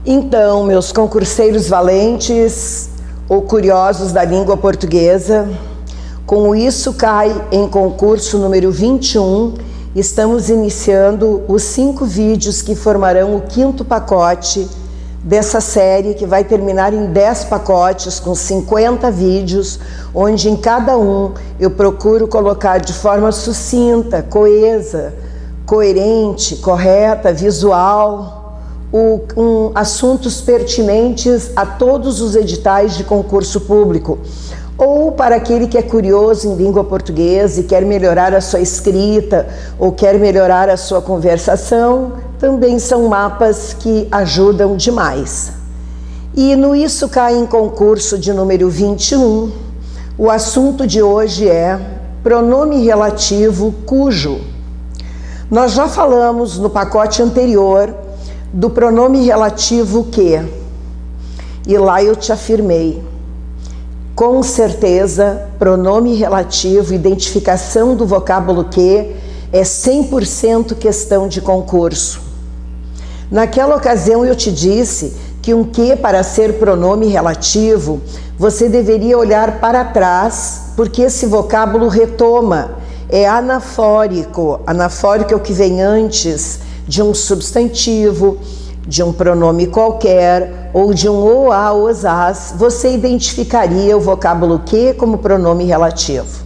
Então, meus concurseiros valentes ou curiosos da língua portuguesa, com o Isso Cai em concurso número 21, estamos iniciando os 5 vídeos que formarão o 5º pacote dessa série, que vai terminar em 10 pacotes com 50 vídeos, onde em cada um eu procuro colocar de forma sucinta, coesa, coerente, correta, visual, assuntos pertinentes a todos os editais de concurso público, ou para aquele que é curioso em língua portuguesa e quer melhorar a sua escrita ou quer melhorar a sua conversação, também são mapas que ajudam demais. E no Isso Cai em concurso de número 21, o assunto de hoje é pronome relativo cujo. Nós já falamos no pacote anterior do pronome relativo que, e lá eu te afirmei, com certeza, pronome relativo, identificação do vocábulo que, é 100% questão de concurso. Naquela ocasião eu te disse que um que, para ser pronome relativo, você deveria olhar para trás, porque esse vocábulo retoma, é anafórico. Anafórico é o que vem antes de um substantivo, de um pronome qualquer, ou de um ou, a, os, as. Você identificaria o vocábulo que como pronome relativo.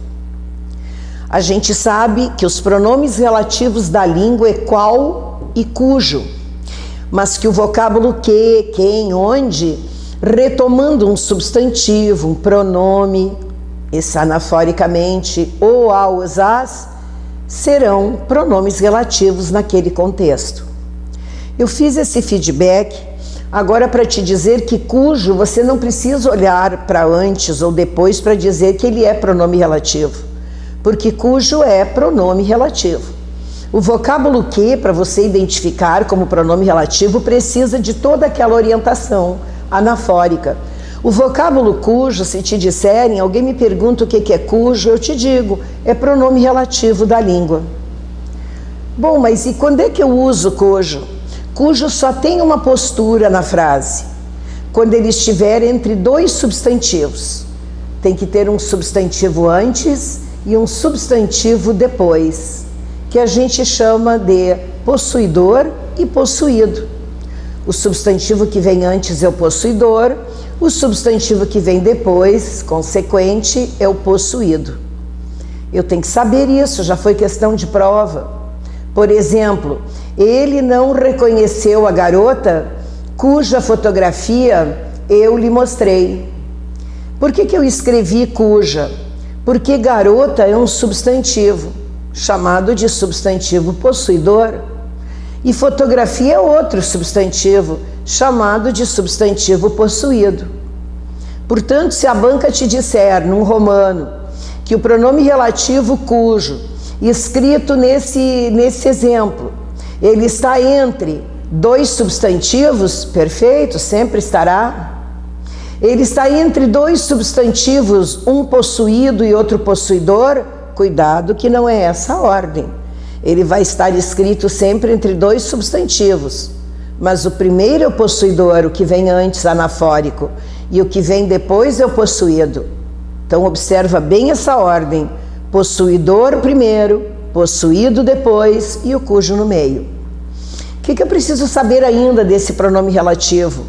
A gente sabe que os pronomes relativos da língua é qual e cujo, mas que o vocábulo que, quem, onde, retomando um substantivo, um pronome, esse anaforicamente, ou, a, os, as, serão pronomes relativos naquele contexto. Eu fiz esse feedback agora para te dizer que cujo você não precisa olhar para antes ou depois para dizer que ele é pronome relativo, porque cujo é pronome relativo. O vocábulo que, para você identificar como pronome relativo, precisa de toda aquela orientação anafórica. O vocábulo cujo, se te disserem, alguém me pergunta o que é cujo, eu te digo, é pronome relativo da língua. Bom, mas e quando é que eu uso cujo? Cujo só tem uma postura na frase, quando ele estiver entre 2 substantivos. Tem que ter um substantivo antes e um substantivo depois, que a gente chama de possuidor e possuído. O substantivo que vem antes é o possuidor, o substantivo que vem depois, consequente, é o possuído. Eu tenho que saber isso, já foi questão de prova. Por exemplo, ele não reconheceu a garota cuja fotografia eu lhe mostrei. Por que eu escrevi cuja? Porque garota é um substantivo, chamado de substantivo possuidor, e fotografia é outro substantivo, chamado de substantivo possuído. Portanto, se a banca te disser, num romano, que o pronome relativo cujo, escrito nesse exemplo, ele está entre 2 substantivos, perfeito, sempre estará. Ele está entre 2 substantivos, um possuído e outro possuidor, cuidado que não é essa a ordem. Ele vai estar escrito sempre entre 2 substantivos, mas o primeiro é o possuidor, o que vem antes, anafórico, e o que vem depois é o possuído. Então observa bem essa ordem, possuidor primeiro, possuído depois e o cujo no meio. O que eu preciso saber ainda desse pronome relativo?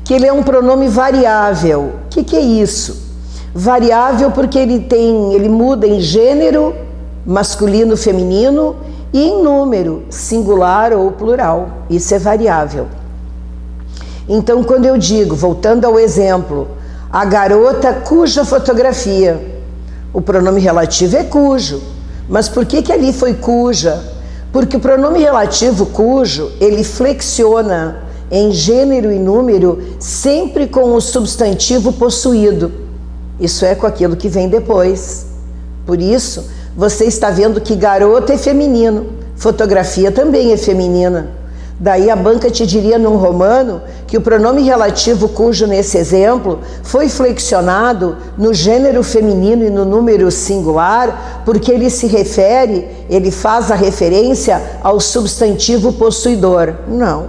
Que ele é um pronome variável. O que é isso? Variável porque ele muda em gênero, masculino, feminino, e em número, singular ou plural. Isso é variável. Então, quando eu digo, voltando ao exemplo, a garota cuja fotografia, o pronome relativo é cujo. Mas por que ali foi cuja? Porque o pronome relativo cujo, ele flexiona em gênero e número sempre com o substantivo possuído. Isso é com aquilo que vem depois. Por isso, você está vendo que garota é feminino, fotografia também é feminina. Daí a banca te diria num romano que o pronome relativo cujo nesse exemplo foi flexionado no gênero feminino e no número singular porque ele faz a referência ao substantivo possuidor. Não.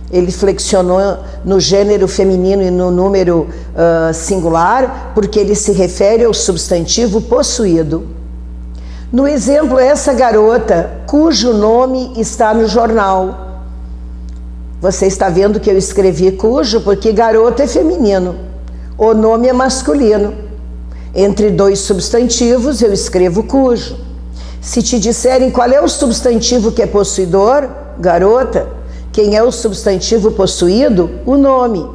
Ele flexionou no gênero feminino e no número singular, porque ele se refere ao substantivo possuído. No exemplo, essa garota, cujo nome está no jornal. Você está vendo que eu escrevi cujo porque garota é feminino, o nome é masculino. Entre dois substantivos eu escrevo cujo. Se te disserem qual é o substantivo que é possuidor, garota, quem é o substantivo possuído? O nome.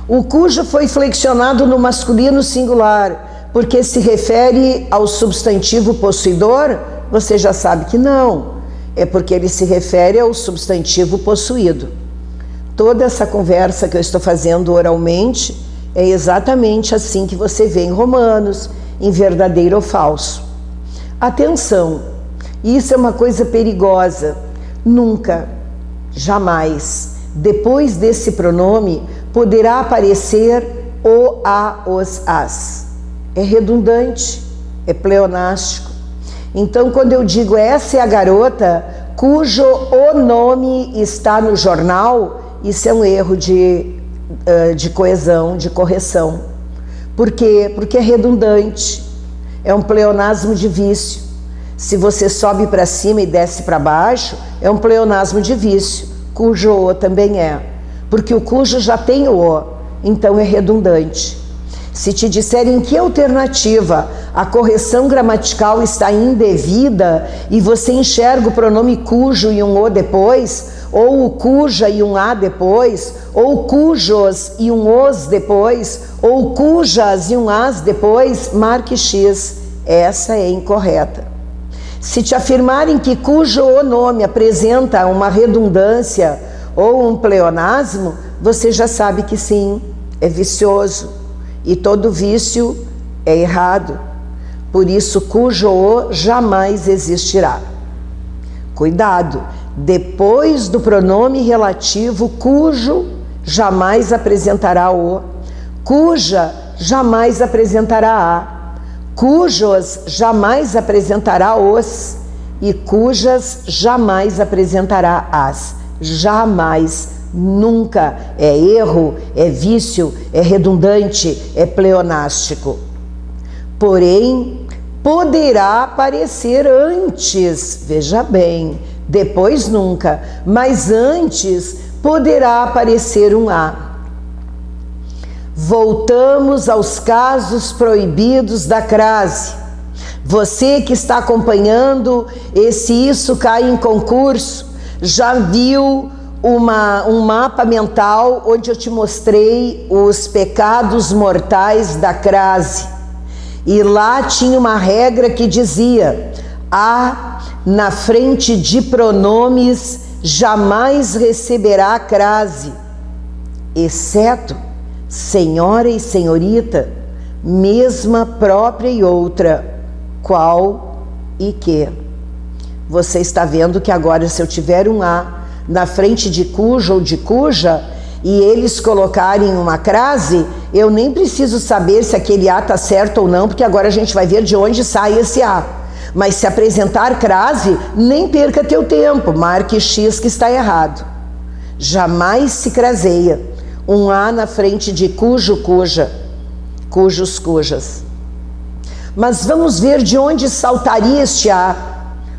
O cujo foi flexionado no masculino singular, porque se refere ao substantivo possuidor? Você já sabe que não. É porque ele se refere ao substantivo possuído. Toda essa conversa que eu estou fazendo oralmente é exatamente assim que você vê em Romanos, em verdadeiro ou falso. Atenção, isso é uma coisa perigosa. Nunca, jamais, depois desse pronome, poderá aparecer o, a, os, as. É redundante, é pleonástico. Então, quando eu digo essa é a garota, cujo o nome está no jornal, isso é um erro de coesão, de correção. Por quê? Porque é redundante, é um pleonasmo de vício. Se você sobe para cima e desce para baixo, é um pleonasmo de vício, cujo o também é. Porque o cujo já tem o o, então é redundante. Se te disserem que alternativa a correção gramatical está indevida e você enxerga o pronome cujo e um o depois, ou o cuja e um a depois, ou cujos e um os depois, ou cujas e um as depois, marque X. Essa é incorreta. Se te afirmarem que cujo o nome apresenta uma redundância ou um pleonasmo, você já sabe que sim, é vicioso. E todo vício é errado. Por isso, cujo o jamais existirá. Cuidado, depois do pronome relativo cujo, jamais apresentará o, cuja jamais apresentará a, cujos jamais apresentará os e cujas jamais apresentará as. Jamais, nunca. É erro, é vício, é redundante, é pleonástico. Porém, poderá aparecer antes, veja bem, depois nunca, mas antes poderá aparecer um a. Voltamos aos casos proibidos da crase. Você que está acompanhando Isso Cai em Concurso, já viu um mapa mental onde eu te mostrei os pecados mortais da crase. E lá tinha uma regra que dizia: a na frente de pronomes jamais receberá crase, exceto senhora e senhorita, mesma, própria e outra, qual e que. Você está vendo que agora, se eu tiver um a na frente de cujo ou de cuja e eles colocarem uma crase, eu nem preciso saber se aquele a está certo ou não, porque agora a gente vai ver de onde sai esse a. Mas se apresentar crase, nem perca teu tempo, marque X que está errado. Jamais se craseia um a na frente de cujo, cuja, cujos, cujas. Mas vamos ver de onde saltaria este a,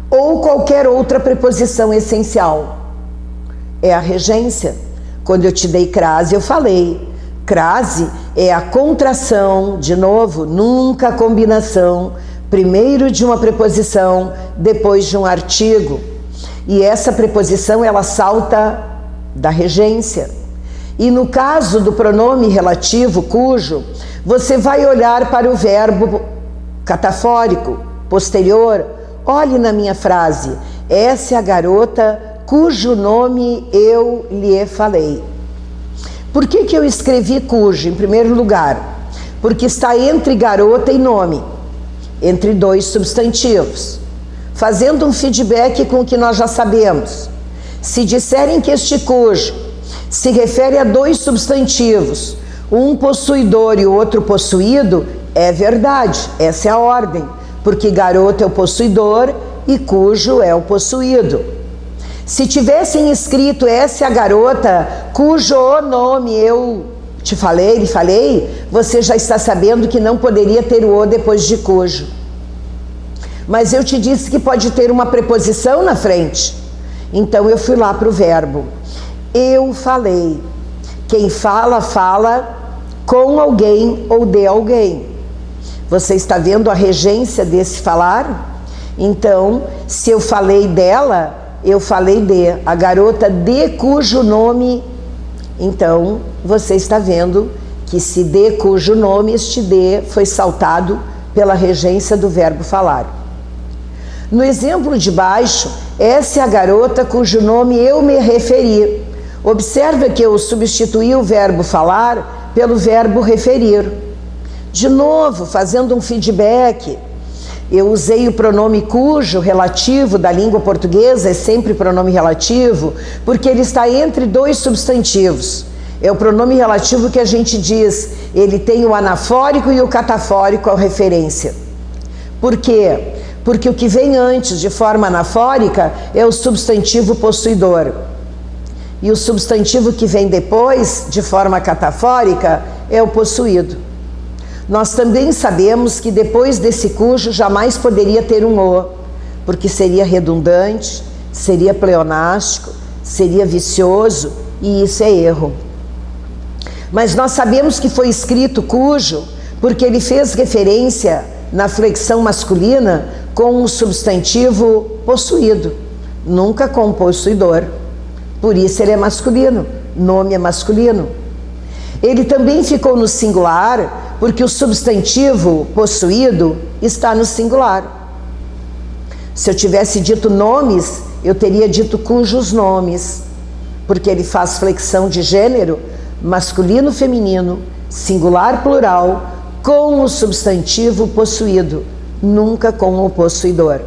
ou qualquer outra preposição essencial. É a regência. Quando eu te dei crase, eu falei. Crase é a contração, de novo, nunca a combinação, primeiro de uma preposição, depois de um artigo. E essa preposição, ela salta da regência. E no caso do pronome relativo, cujo, você vai olhar para o verbo catafórico, posterior. Olhe na minha frase. Essa é a garota cujo nome eu lhe falei. Por que eu escrevi cujo, em primeiro lugar? Porque está entre garota e nome, entre dois substantivos. Fazendo um feedback com o que nós já sabemos. Se disserem que este cujo se refere a dois substantivos, um possuidor e o outro possuído, é verdade, essa é a ordem, porque garota é o possuidor e cujo é o possuído. Se tivessem escrito essa é a garota cujo nome eu lhe falei, você já está sabendo que não poderia ter o depois de cujo. Mas eu te disse que pode ter uma preposição na frente. Então eu fui lá para o verbo. Eu falei. Quem fala, fala com alguém ou de alguém. Você está vendo a regência desse falar? Então, se eu falei dela, eu falei de. A garota de cujo nome. Então, você está vendo que se de cujo nome, este de foi saltado pela regência do verbo falar. No exemplo de baixo, essa é a garota cujo nome eu me referi. Observa que eu substituí o verbo falar pelo verbo referir. De novo, fazendo um feedback, eu usei o pronome cujo, relativo da língua portuguesa, é sempre pronome relativo, porque ele está entre dois substantivos. É o pronome relativo que a gente diz, ele tem o anafórico e o catafórico a referência. Por quê? Porque o que vem antes de forma anafórica é o substantivo possuidor. E o substantivo que vem depois, de forma catafórica, é o possuído. Nós também sabemos que depois desse cujo jamais poderia ter um o, porque seria redundante, seria pleonástico, seria vicioso, e isso é erro. Mas nós sabemos que foi escrito cujo porque ele fez referência na flexão masculina com o substantivo possuído, nunca com o possuidor. Por isso ele é masculino, nome é masculino. Ele também ficou no singular porque o substantivo possuído está no singular. Se eu tivesse dito nomes, eu teria dito cujos nomes, porque ele faz flexão de gênero, masculino, feminino, singular, plural, com o substantivo possuído, nunca com o possuidor.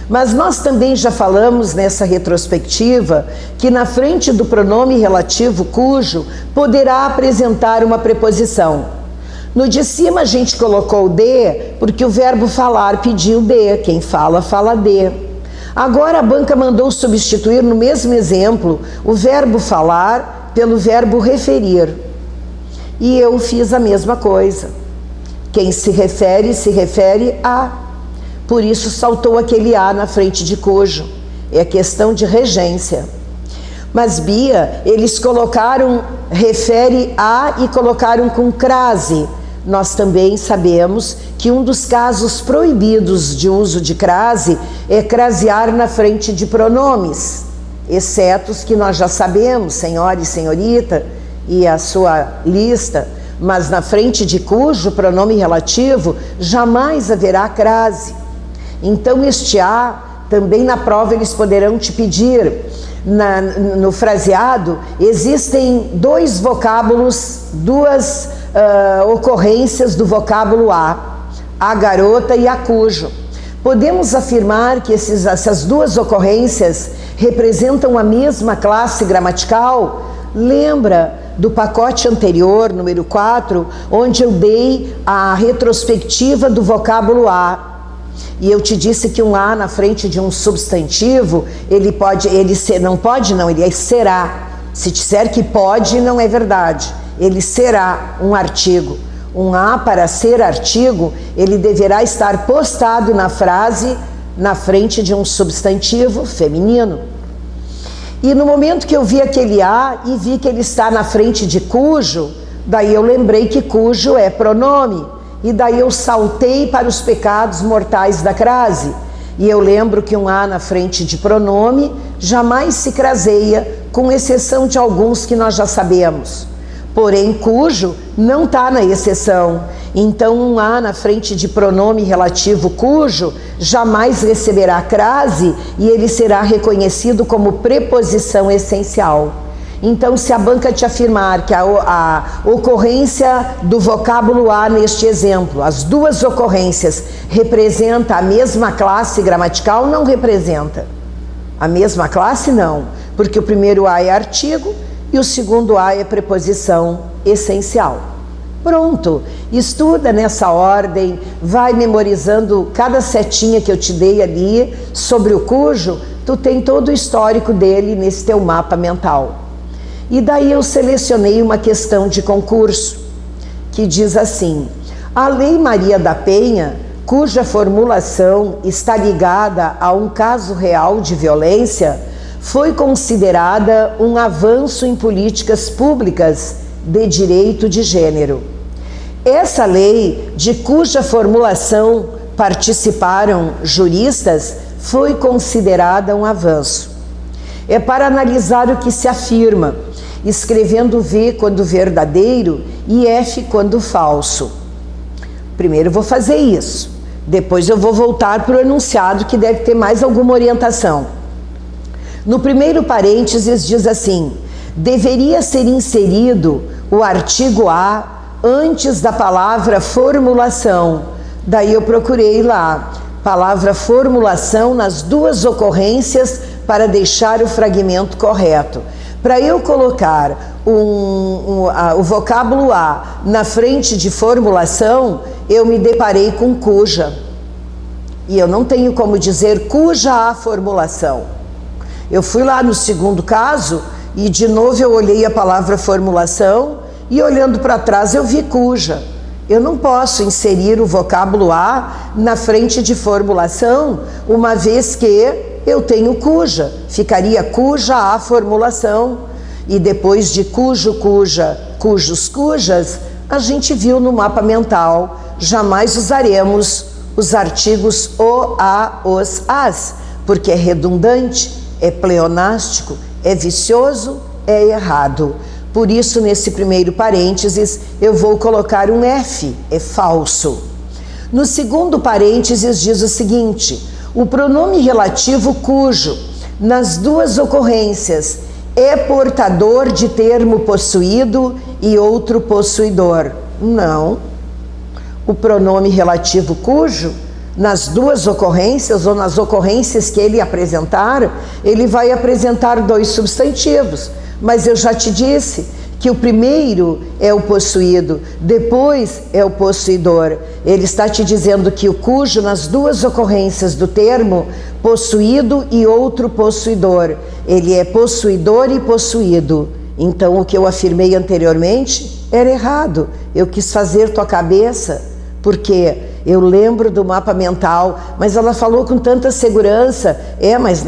Mas nós também já falamos nessa retrospectiva que na frente do pronome relativo cujo poderá apresentar uma preposição. No de cima a gente colocou de porque o verbo falar pediu de, quem fala, fala de. Agora a banca mandou substituir no mesmo exemplo o verbo falar pelo verbo referir. E eu fiz a mesma coisa. Quem se refere a. Por isso saltou aquele a na frente de cujo. É questão de regência. Mas Bia, eles colocaram refere a e colocaram com crase. Nós também sabemos que um dos casos proibidos de uso de crase é crasear na frente de pronomes, exceto os que nós já sabemos, senhora e senhorita, e a sua lista, mas na frente de cujo pronome relativo jamais haverá crase. Então este a, também na prova eles poderão te pedir, no fraseado existem dois vocábulos, duas ocorrências do vocábulo a garota e a cujo. Podemos afirmar que essas duas ocorrências representam a mesma classe gramatical? Lembra do pacote anterior, número 4, onde eu dei a retrospectiva do vocábulo a. E eu te disse que um a na frente de um substantivo, ele será. Se disser que pode, não é verdade. Ele será um artigo. Um a, para ser artigo, ele deverá estar postado na frase na frente de um substantivo feminino. E no momento que eu vi aquele a e vi que ele está na frente de cujo, daí eu lembrei que cujo é pronome. E daí eu saltei para os pecados mortais da crase. E eu lembro que um a na frente de pronome jamais se craseia, com exceção de alguns que nós já sabemos. Porém, cujo não está na exceção. Então, um a na frente de pronome relativo cujo jamais receberá crase e ele será reconhecido como preposição essencial. Então, se a banca te afirmar que a ocorrência do vocábulo a neste exemplo, as duas ocorrências, representa a mesma classe gramatical, não representa. A mesma classe, não, porque o primeiro a é artigo e o segundo a é preposição essencial. Pronto, estuda nessa ordem, vai memorizando cada setinha que eu te dei ali sobre o cujo, tu tem todo o histórico dele nesse teu mapa mental. E daí eu selecionei uma questão de concurso, que diz assim: a Lei Maria da Penha, cuja formulação está ligada a um caso real de violência, foi considerada um avanço em políticas públicas de direito de gênero. Essa lei, de cuja formulação participaram juristas, foi considerada um avanço. É para analisar o que se afirma, escrevendo V quando verdadeiro e F quando falso. Primeiro eu vou fazer isso, depois eu vou voltar para o enunciado, que deve ter mais alguma orientação. No primeiro parênteses diz assim: deveria ser inserido o artigo A antes da palavra formulação. Daí eu procurei lá, palavra formulação nas duas ocorrências para deixar o fragmento correto. Para eu colocar o vocábulo A na frente de formulação, eu me deparei com cuja. E eu não tenho como dizer cuja a formulação. Eu fui lá no segundo caso e de novo eu olhei a palavra formulação e olhando para trás eu vi cuja. Eu não posso inserir o vocábulo A na frente de formulação, uma vez que eu tenho cuja. Ficaria cuja a formulação. E depois de cujo, cuja, cujos, cujas, a gente viu no mapa mental, jamais usaremos os artigos o, a, os, as, porque é redundante, é pleonástico, é vicioso, é errado. Por isso, nesse primeiro parênteses, eu vou colocar um F, é falso. No segundo parênteses diz o seguinte: o pronome relativo cujo, nas duas ocorrências, é portador de termo possuído e outro possuidor. Não. O pronome relativo cujo, nas duas ocorrências ou nas ocorrências que ele apresentar, ele vai apresentar dois substantivos. Mas eu já te disse que o primeiro é o possuído, depois é o possuidor. Ele está te dizendo que o cujo, nas duas ocorrências do termo, possuído e outro possuidor, ele é possuidor e possuído. Então o que eu afirmei anteriormente era errado. Eu quis fazer tua cabeça, porque eu lembro do mapa mental, mas ela falou com tanta segurança. Mas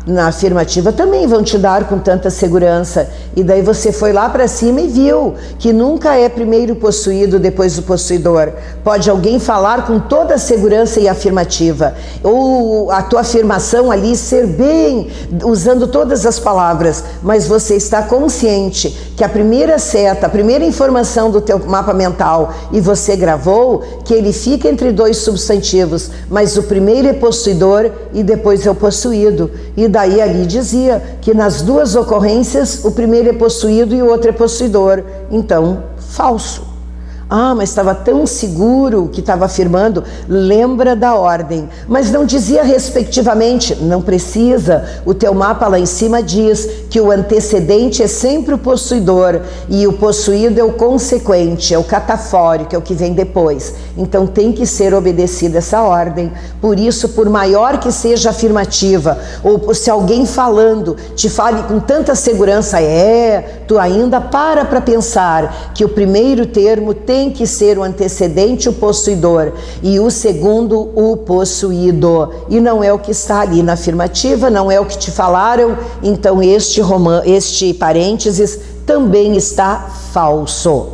na afirmativa também vão te dar com tanta segurança. E daí você foi lá para cima e viu que nunca é primeiro o possuído, depois o possuidor. Pode alguém falar com toda a segurança e afirmativa, ou a tua afirmação ali ser bem, usando todas as palavras, mas você está consciente que a primeira seta, a primeira informação do teu mapa mental, e você gravou, que ele fica entre dois substantivos, mas o primeiro é possuidor e depois é o possuído. E daí ali dizia que nas duas ocorrências o primeiro é possuído e o outro é possuidor. Então, falso. Mas estava tão seguro que estava afirmando, lembra da ordem, mas não dizia respectivamente. Não precisa, o teu mapa lá em cima diz que o antecedente é sempre o possuidor e o possuído é o consequente, é o catafórico, é o que vem depois. Então tem que ser obedecida essa ordem. Por isso, por maior que seja a afirmativa, ou se alguém falando te fale com tanta segurança, tu ainda para pensar que o primeiro termo tem que ser o antecedente, o possuidor, e o segundo, o possuído. E não é o que está ali na afirmativa, não é o que te falaram. Então este parênteses também está falso.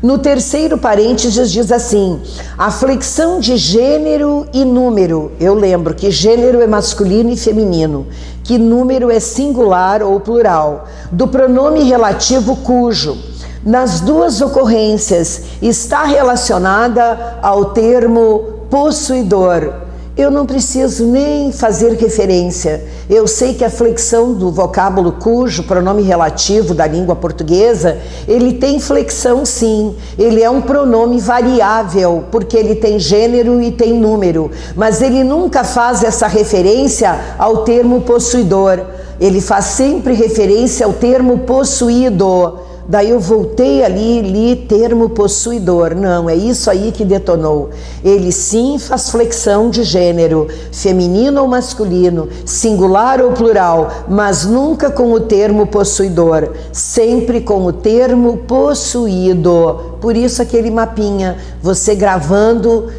No terceiro parênteses diz assim: a flexão de gênero e número. Eu lembro que gênero é masculino e feminino, que número é singular ou plural, do pronome relativo cujo, nas duas ocorrências, está relacionada ao termo possuidor. Eu não preciso nem fazer referência. Eu sei que a flexão do vocábulo cujo, pronome relativo da língua portuguesa, ele tem flexão sim. Ele é um pronome variável, porque ele tem gênero e tem número. Mas ele nunca faz essa referência ao termo possuidor. Ele faz sempre referência ao termo possuído. daí eu voltei ali e li termo possuidor. Não, é isso aí que detonou. Ele sim faz flexão de gênero, feminino ou masculino, singular ou plural, mas nunca com o termo possuidor, sempre com o termo possuído. Por isso aquele mapinha, você gravando,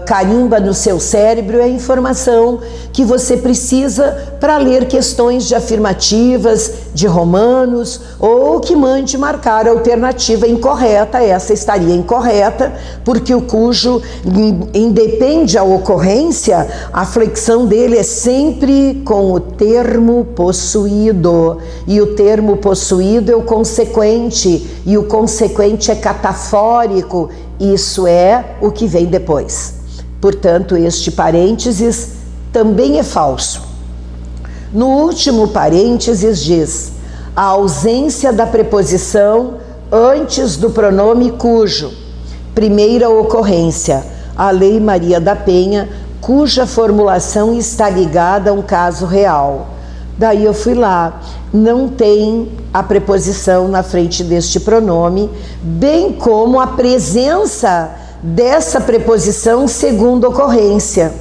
carimba no seu cérebro a informação que você precisa para ler questões de afirmativas, de romanos, ou que mande marcar a alternativa incorreta. Essa estaria incorreta, porque o cujo independe a ocorrência, a flexão dele é sempre com o termo possuído, e o termo possuído é o consequente, e o consequente é catafórico. Isso é o que vem depois. Portanto, este parênteses também é falso. No último parênteses diz: a ausência da preposição antes do pronome cujo, primeira ocorrência, a Lei Maria da Penha, cuja formulação está ligada a um caso real. Daí eu fui lá, não tem a preposição na frente deste pronome, bem como a presença dessa preposição segunda ocorrência.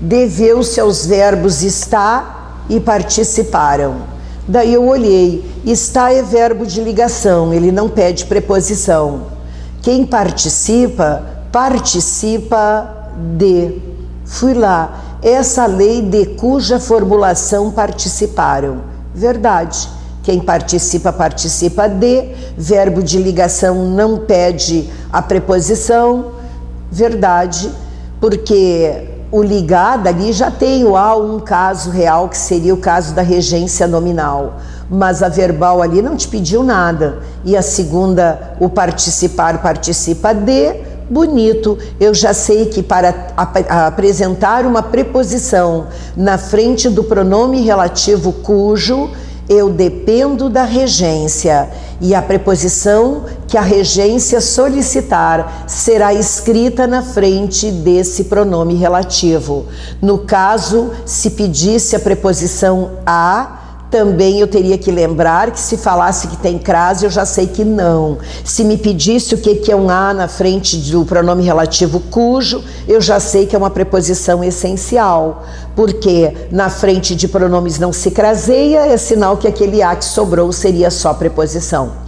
Deveu-se aos verbos está e participaram. Daí eu olhei, está é verbo de ligação, ele não pede preposição. Quem participa, participa de. Fui lá, essa lei de cuja formulação participaram. Verdade. Quem participa, participa de. Verbo de ligação não pede a preposição. Verdade. Porque o ligado ali já tem o a um caso real, que seria o caso da regência nominal. Mas a verbal ali não te pediu nada. E a segunda, o participar, participa de. Bonito, eu já sei que para apresentar uma preposição na frente do pronome relativo cujo, eu dependo da regência, e a preposição que a regência solicitar será escrita na frente desse pronome relativo. No caso, se pedisse a preposição a, também eu teria que lembrar que se falasse que tem crase, eu já sei que não. Se me pedisse o que é um a na frente do pronome relativo cujo, eu já sei que é uma preposição essencial, porque na frente de pronomes não se craseia, é sinal que aquele a que sobrou seria só preposição.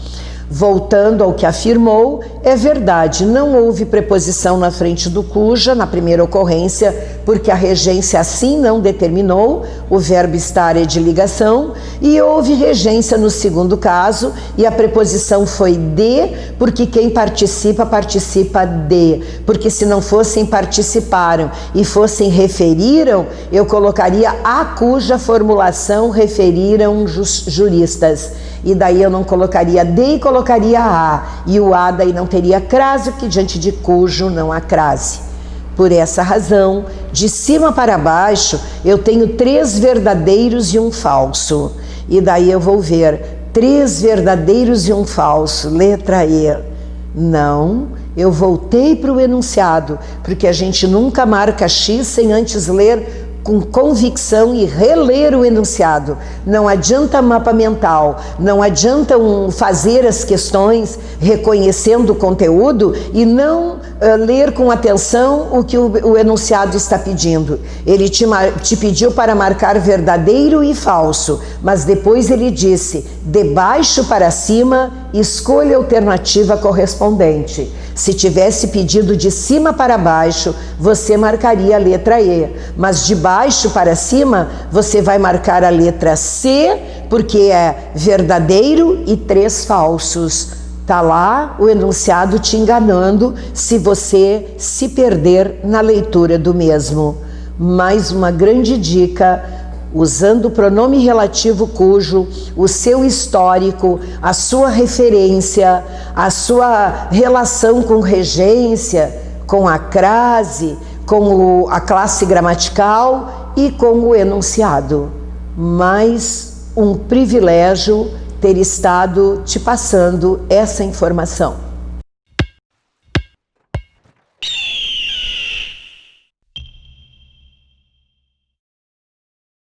Voltando ao que afirmou, é verdade, não houve preposição na frente do cuja, na primeira ocorrência, porque a regência assim não determinou, o verbo estar é de ligação, e houve regência no segundo caso, e a preposição foi de, porque quem participa, participa de, porque se não fossem participaram e fossem referiram, eu colocaria a cuja formulação referiram juristas. E daí eu não colocaria de e colocaria a. E o a daí não teria crase, porque diante de cujo não há crase. Por essa razão, de cima para baixo, eu tenho 3 verdadeiros e um falso. E daí eu vou ver 3 verdadeiros e um falso, letra E. Não, eu voltei para o enunciado, porque a gente nunca marca X sem antes ler com convicção e reler o enunciado. Não adianta mapa mental, não adianta fazer as questões reconhecendo o conteúdo e não ler com atenção o que o enunciado está pedindo. Ele te pediu para marcar verdadeiro e falso, mas depois ele disse, de baixo para cima, escolha a alternativa correspondente. Se tivesse pedido de cima para baixo, você marcaria a letra E, mas de baixo para cima, você vai marcar a letra C, porque é verdadeiro e 3 falsos. Tá lá o enunciado te enganando se você se perder na leitura do mesmo. Mais uma grande dica: usando o pronome relativo cujo, o seu histórico, a sua referência, a sua relação com regência, com a crase, com a classe gramatical e com o enunciado. Mais um privilégio ter estado te passando essa informação.